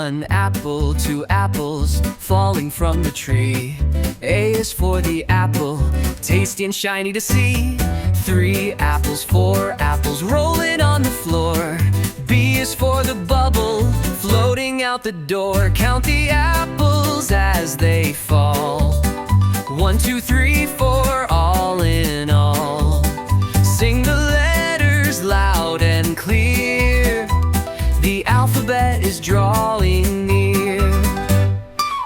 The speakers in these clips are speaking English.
1 apple, 2 apples falling from the tree. A is for the apple, tasty and shiny to see. 3 apples, 4 apples rolling on the floor. B is for the bubble floating out the door. Count the apples as they fall. 1, 2, 3, 4, all in all. Sing the letters loud and clear. The alphabet is drawing near.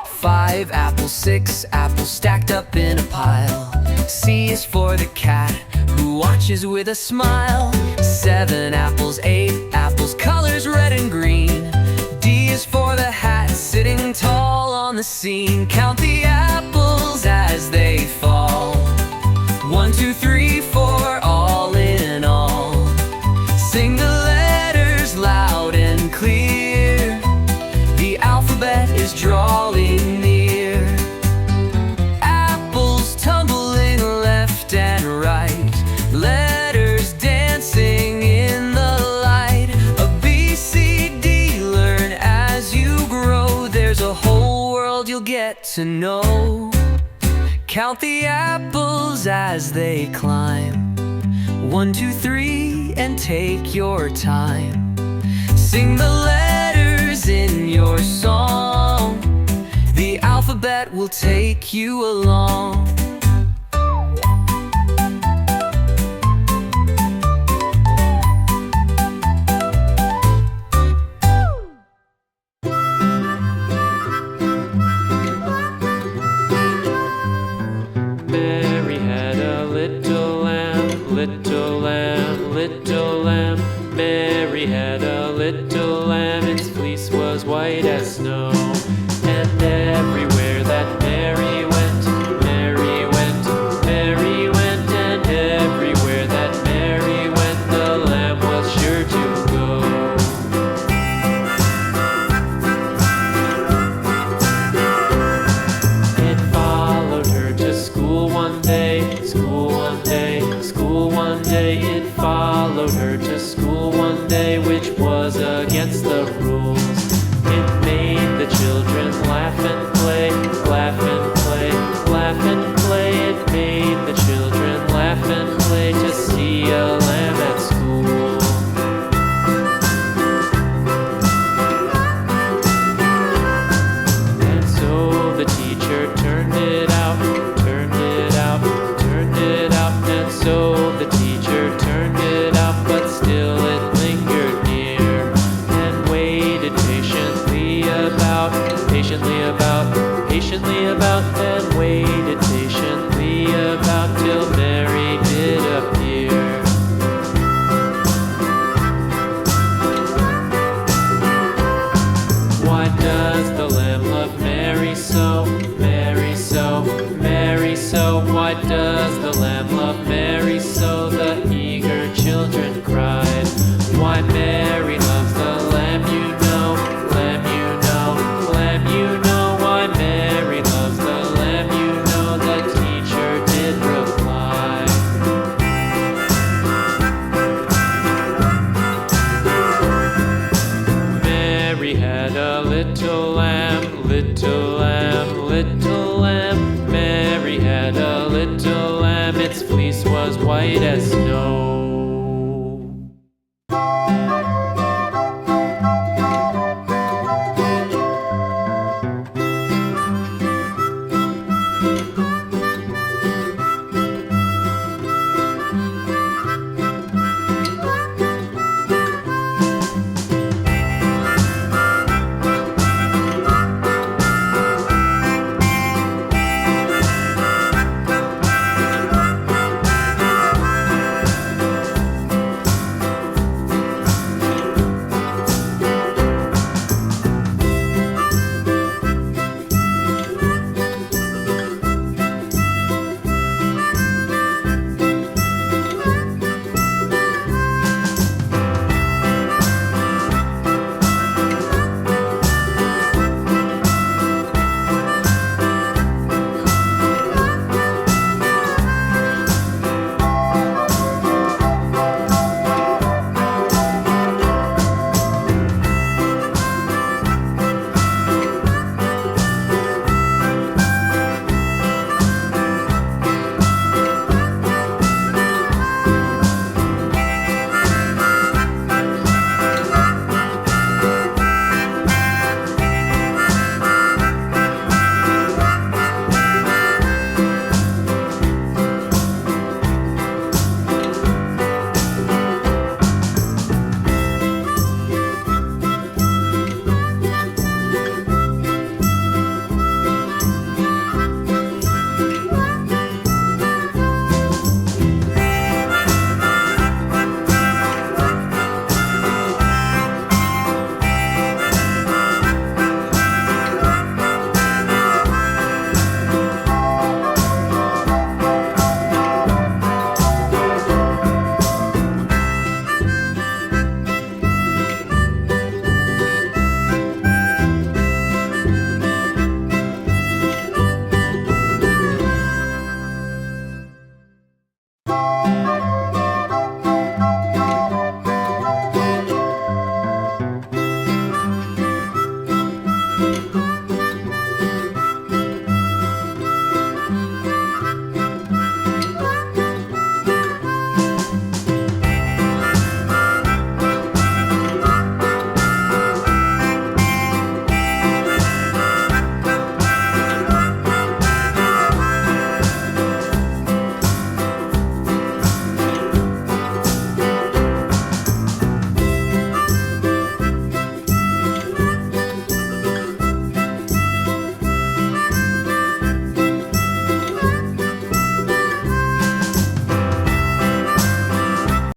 5 apples, 6 apples stacked up in a pile. C is for the cat who watches with a smile. 7 apples, 8 apples, colors red and green. D is for the hat sitting tall on the scene. Count the apples as they fall. 1, 2, 3, 4, all in all. Sing the letters loud and clear. The alphabet is drawing near. Apples tumbling left and right. Letters dancing in the light. A B, C, D, learn as you grow. There's a whole world you'll get to know. Count the apples as they climb. 1, 2, 3, and take your time. Sing the letters in your song. The alphabet will take you along. Mary had a little lamb, little lamb, little lamb. Mary had a little lamb, its fleece was white as snow. And everywhere that Mary went, Mary went, Mary went. And everywhere that Mary went, the lamb was sure to go. It followed her to school one day, school one day, school one day. It followed her to school one day, which was against the rules. It made the children laugh and play, laugh and play, laugh and play. It made the children laugh and play to see a lamb at school. And so the teacher turned it out, turned it out, turned it out. And so the teacher turned it out, but still it lingered near and waited patiently about, patiently about, and waited patiently about till Mary did appear. Why does the lamb love Mary so, Mary so, Mary so? Why does the lamb love Mary so? The eager children cried. Why Mary loves the lamb, you know, lamb, you know, lamb, you know. Why Mary loves the lamb, you know, the teacher did reply. Mary had a little lamb, little